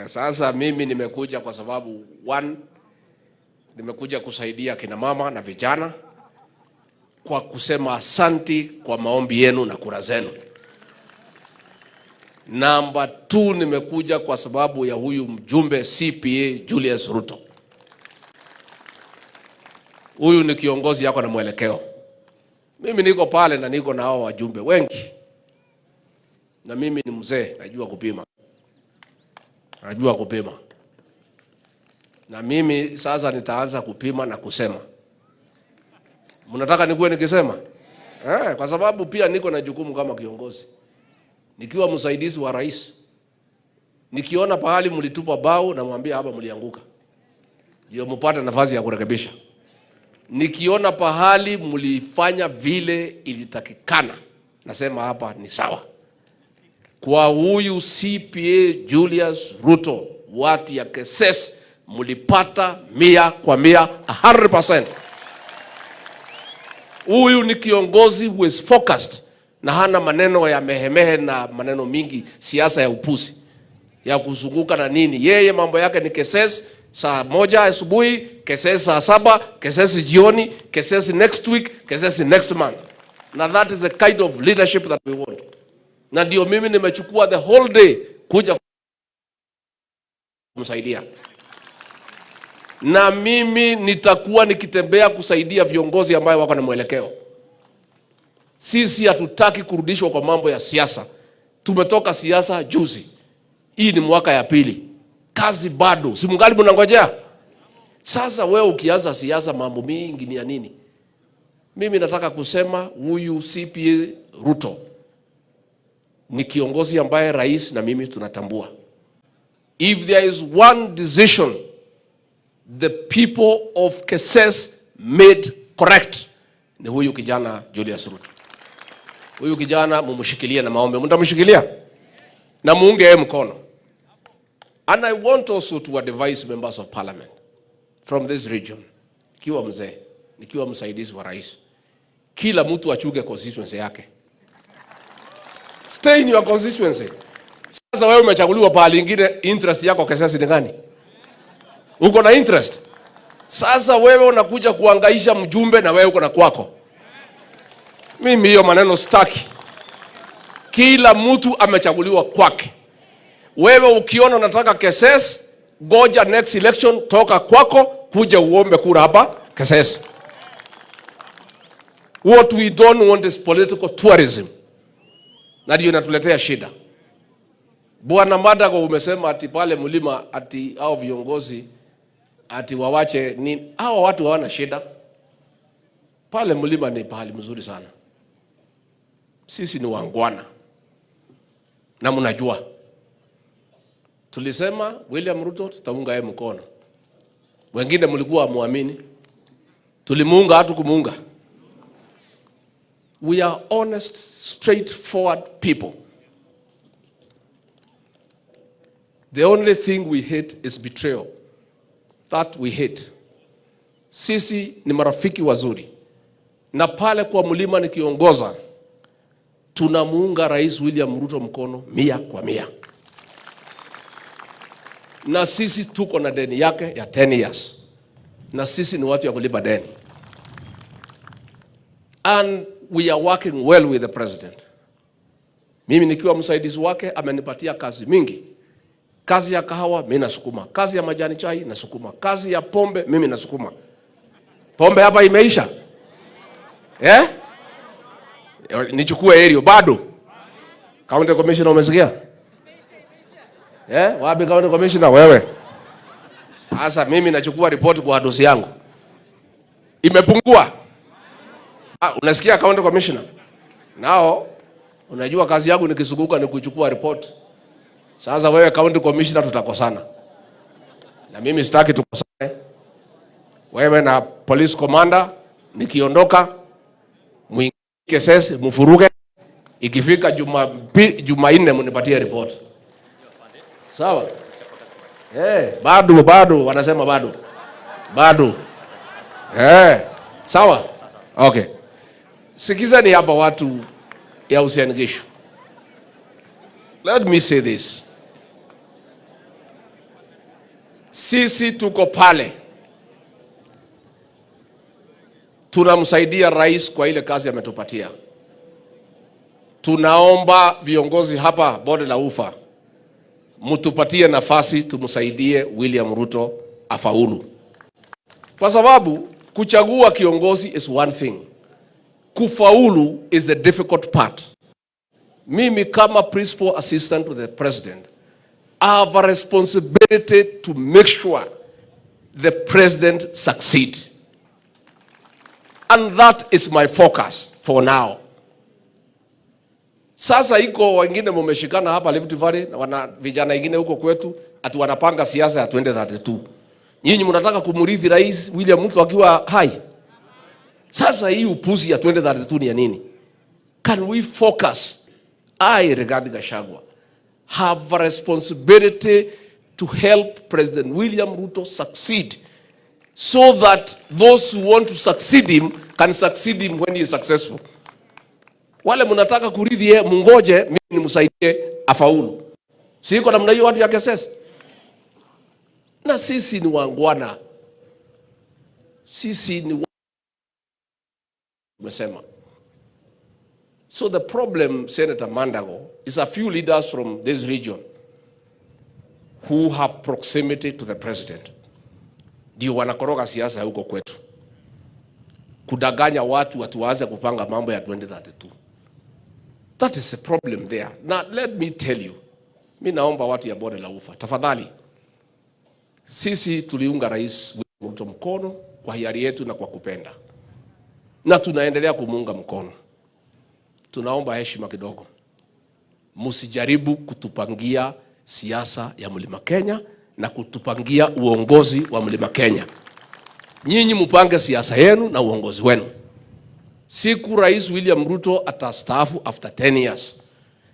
Sasa mimi nimekuja kwa sababu nimekuja kusaidia kina mama na vijana kwa kusema asanti kwa maombi yenu na kura zenu. Namba 2, nimekuja kwa sababu ya huyu mjumbe CPA Julius Ruto. Huyu ni kiongozi yako na mwelekeo. Mimi niko pale na niko na hao wajumbe wengi. Na mimi ni mzee, najua kupima. Na mimi sasa nitaanza kupima na kusema. Mnataka nikuwe nikisema? Kwa sababu pia niko na jukumu kama kiongozi. Nikiwa msaidizi wa rais, nikiona pahali mlitupa bao na mwambia hapa mlianguka, ndio mpate nafasi ya kurekebisha. Nikiona pahali mlifanya vile ilitakikana, nasema hapa ni sawa. Kwa huyu CPA Julius Ruto, watu ya Keses mlipata 100%, 100%. Huyu ni kiongozi who is focused na hana maneno ya mehemehe na maneno mingi, siasa ya upusi ya kuzunguka na nini. Yeye mambo yake ni Keses saa 1 asubuhi, Keses saa 7, Keses jioni, Keses next week, Keses next month. Na that is the kind of leadership that we want. Na ndio mimi nimechukua the whole day kuja kumsaidia. Na mimi nitakuwa nikitembea kusaidia viongozi ambao wako na mwelekeo. Sisi hatutaki kurudishwa kwa mambo ya siasa. Tumetoka siasa juzi. Hii ni mwaka ya pili. Kazi bado. Si mungali mnangojea? Sasa wewe ukianza siasa mambo mingi ni ya nini? Mimi nataka kusema huyu CPA Ruto ni kiongozi ambaye rais na mimi tunatambua. If there is one decision the people of Keses made correct, ni huyu kijana Julius Ruto. Huyu kijana mumshikilie na maombi. Mtamshikilia na muunge yeye mkono. And I want also to advise members of parliament from this region, kiwa mzee, nikiwa msaidizi wa rais, kila mtu achuge constituency yake. Stay in your constituency. Sasa wewe umechaguliwa pahali ingine, interest yako Keses ni gani? Uko na interest. Sasa wewe unakuja kuangaisha mjumbe na wewe uko na kwako. Mimi hiyo maneno staki. Kila mtu amechaguliwa kwake. Wewe ukiona unataka Keses, goja next election, toka kwako kuja uombe kura hapa Keses. What we don't want is political tourism. Na ndio inatuletea shida. Bwana Madago umesema ati pale mlima ati hao viongozi ati wawache nini? Hao watu hawana shida. Pale mlima ni pahali mzuri sana. Sisi ni wangwana. Na mnajua. Tulisema William Ruto tutamunga yeye mkono. Wengine mlikuwa muamini. Tulimuunga hatu kumuunga. We are honest, straightforward people. The only thing we hate is betrayal. That we hate. Sisi ni marafiki wazuri. Na pale kwa mlima nikiongoza, tunamuunga Rais William Ruto mkono 100%. Na sisi tuko na deni yake ya 10 years. Na sisi ni watu ya kulipa deni. And we are working well with the president. Mimi nikiwa msaidizi wake amenipatia kazi mingi. Kazi ya kahawa mimi nasukuma, kazi ya majani chai nasukuma, kazi ya pombe mimi nasukuma. Pombe hapa imeisha? Nichukue area bado. County commissioner umesikia? Wapi county commissioner wewe? Sasa mimi nachukua report kwa dosi yangu. Imepungua. Unasikia county commissioner? Nao unajua kazi yangu nikizunguka ni kuchukua report. Sasa wewe county commissioner tutakosana. Na mimi sitaki tukosane. Wewe na police commander nikiondoka muingie Keses mfuruge, ikifika Jumanne mnipatie report. Sawa? Bado wanasema bado. Sawa? Okay. Sikiza ni hapa watu ya Uasin Gishu. Let me say this. Sisi tuko pale, tunamsaidia rais kwa ile kazi ametupatia. Tunaomba viongozi hapa bonde la Ufa, mtupatie nafasi tumsaidie William Ruto afaulu, kwa sababu kuchagua kiongozi is one thing, kufaulu is the difficult part. Mimi kama principal assistant to the president, I have a responsibility to make sure the president succeeds. And that is my focus for now. Sasa iko wengine mumeshikana hapa Rift Valley na wana vijana wengine huko kwetu ati wanapanga siasa ya 2032. Nyinyi mnataka kumrithi Rais William Ruto akiwa hai. Sasa hii upuzi ya 2032 ni ya nini? Can we focus? I, Rigathi Gachagua, have a responsibility to help President William Ruto succeed, so that those who want to succeed him can succeed him when he is successful. Wale mnataka kurithi yeye, mungoje mimi nimsaidie afaulu. Siko namna hiyo watu ya KSS. Na sisi ni wangwana. Sisi ni umesema. So the problem, Senator Mandago, is a few leaders from this region who have proximity to the president. Ndio wanakoroga siasa huko kwetu, kudanganya watu watuanze kupanga mambo ya 2032. That is a problem there. Now let me tell you, mimi naomba watu ya bonde la Ufa, tafadhali, sisi tuliunga Rais William Ruto mkono kwa hiari yetu na kwa kupenda, na tunaendelea kumuunga mkono. Tunaomba heshima kidogo, msijaribu kutupangia siasa ya Mlima Kenya na kutupangia uongozi wa Mlima Kenya. Nyinyi mupange siasa yenu na uongozi wenu. Siku Rais William Ruto atastaafu after 10 years,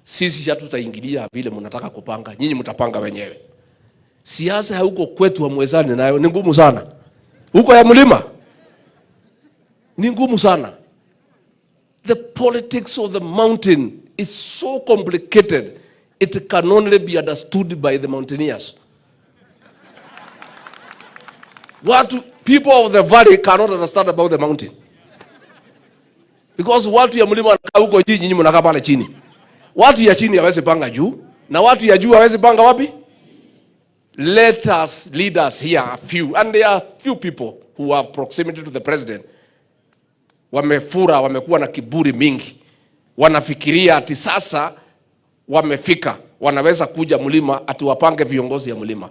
sisi hatutaingilia vile mnataka kupanga, nyinyi mtapanga wenyewe. Siasa ya huko kwetu hamwezani nayo, ni ngumu sana. Huko ya mlima ni ngumu sana. The politics of the mountain is so complicated, it can only be understood by the mountaineers. People of the valley cannot understand about the mountain. Because watu ya mlima wanakaa huko juu, nyinyi mnakaa pale chini. Watu ya chini hawezi panga juu, na watu ya juu hawezi panga wapi? Let us leaders here, a few, and there are few people who have proximity to the president. Wamefura, wamekuwa na kiburi mingi. Wanafikiria ati sasa wamefika, wanaweza kuja mlima ati wapange viongozi ya mlima.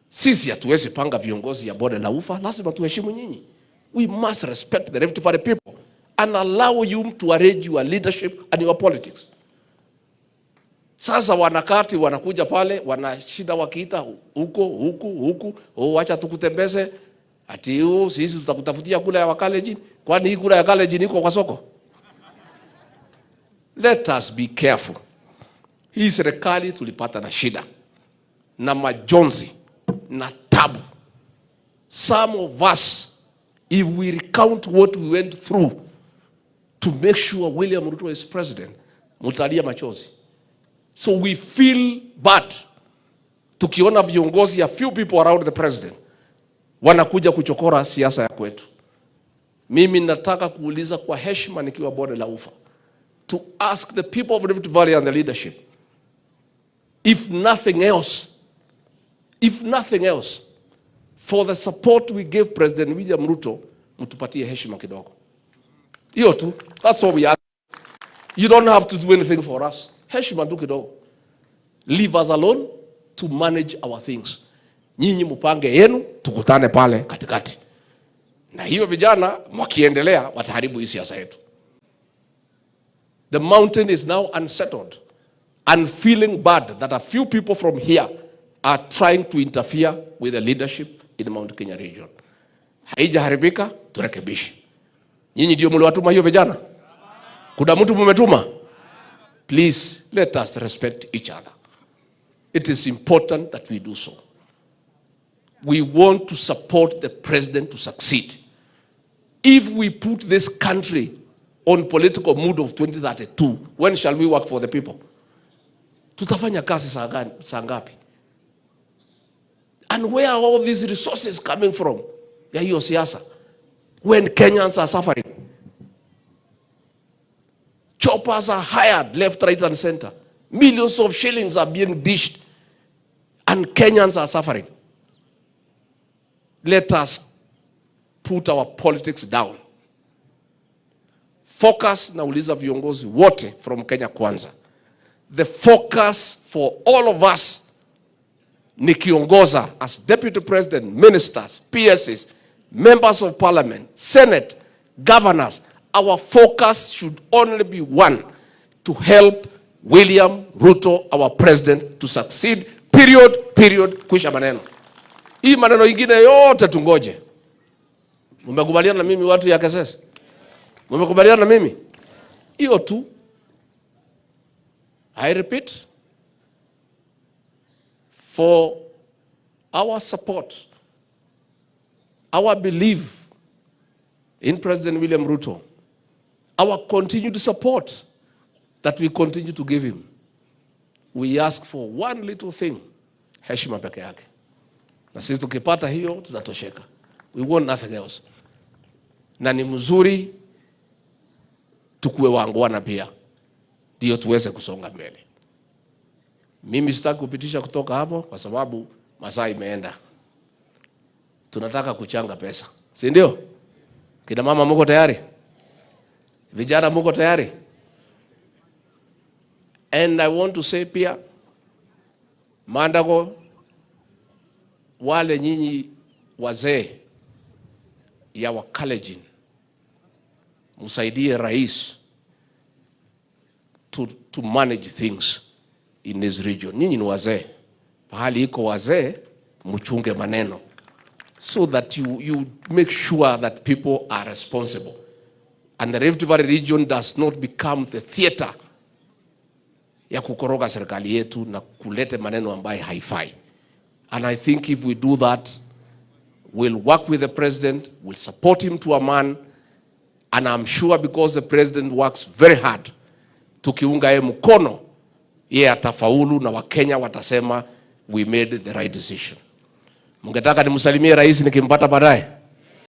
Sisi hatuwezi panga viongozi ya bonde la Ufa, lazima tuheshimu nyinyi. We must respect the Rift Valley people and allow you to arrange your leadership and your politics. Sasa wanakati wanakuja pale, wanashida wakiita huku, acha tukutembeze, ati sisi tutakutafutia kula ya Wakalenjin. Kwani hii kula ya Kalenjin iko kwa soko? Let us be careful. Hii serikali tulipata na shida na majonzi na tabu. Some of us, if we recount what we went through to make sure William Ruto is president, mutalia machozi. So we feel bad tukiona viongozi, a few people around the president wanakuja kuchokora siasa ya kwetu. Mimi nataka kuuliza kwa heshima nikiwa bonde la Ufa, to ask the people of Rift Valley and the leadership, if nothing else, for the support we give President William Ruto, mtupatie heshima kidogo. Hiyo tu, that's all we ask. You don't have to do anything for us. Heshima tu kidogo. Leave us alone to manage our things. Nyinyi mupange yenu, tukutane pale katikati. Na hiyo vijana mwakiendelea wataharibu hii siasa yetu. The mountain is now unsettled and feeling bad that a few people from here are trying to interfere with the leadership in the Mount Kenya region. Haijaharibika, turekebishe. Nyinyi ndio mliwatuma hiyo vijana? Kuna mtu mumetuma? Please let us respect each other. It is important that we do so. We want to support the president to succeed. If we put this country on political mood of 2032, when shall we work for the people? Tutafanya kazi saa ngapi? And And where are all these resources coming from? Ya hiyo siasa. When Kenyans are suffering. Choppers are hired left, right and center. Millions of shillings are being dished. And Kenyans are suffering. Let us put our politics down. Focus, nauliza viongozi wote from Kenya Kwanza. The focus for all of us nikiongoza as Deputy President, ministers, PSs, members of parliament, Senate, governors, our focus should only be one, to help William Ruto, our president, to succeed. Period, kwisha maneno. Hii maneno ingine yote tungoje. Mmekubaliana na mimi watu ya Kasese? Mmekubaliana na mimi? Hiyo tu. I repeat, for our support, our belief in President William Ruto, our continued support that we continue to give him, we ask for one little thing, heshima peke yake. Na sisi tukipata hiyo tutatosheka. We want nothing else. Na ni mzuri tukue wangwana pia, ndio tuweze kusonga mbele. Mimi sitaki kupitisha kutoka hapo kwa sababu masaa imeenda. Tunataka kuchanga pesa, si ndio? Kina mama mko tayari? Vijana mko tayari? And I want to say pia, Mandago, wale nyinyi wazee ya Wakalenjin, musaidie rais to manage things in this region. Nyinyi ni wazee. Pahali iko wazee, mchunge maneno. So that you make sure that people are responsible. And the Rift Valley region does not become the theater ya kukoroga serikali yetu na kulete maneno ambaye haifai. And I think if we do that, we'll work with the president, we'll support him to a man, and I'm sure because the president works very hard, tukiunga yeye mkono, yeye atafaulu na Wakenya watasema we made the right decision. Mungetaka nimsalimie rais nikimpata baadaye?